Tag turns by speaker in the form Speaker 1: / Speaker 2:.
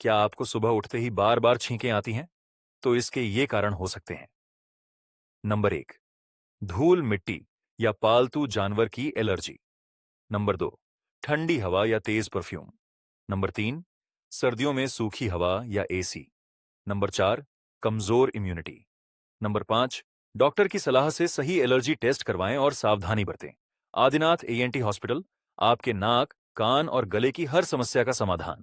Speaker 1: क्या आपको सुबह उठते ही बार बार छींकें आती हैं? तो इसके ये कारण हो सकते हैं। नंबर 1, धूल मिट्टी या पालतू जानवर की एलर्जी। नंबर 2, ठंडी हवा या तेज परफ्यूम। नंबर 3, सर्दियों में सूखी हवा या एसी। नंबर 4, कमजोर इम्यूनिटी। नंबर 5, डॉक्टर की सलाह से सही एलर्जी टेस्ट करवाएं और सावधानी बरतें। आदिनाथ एएनटी हॉस्पिटल, आपके नाक, कान और गले की हर समस्या का समाधान।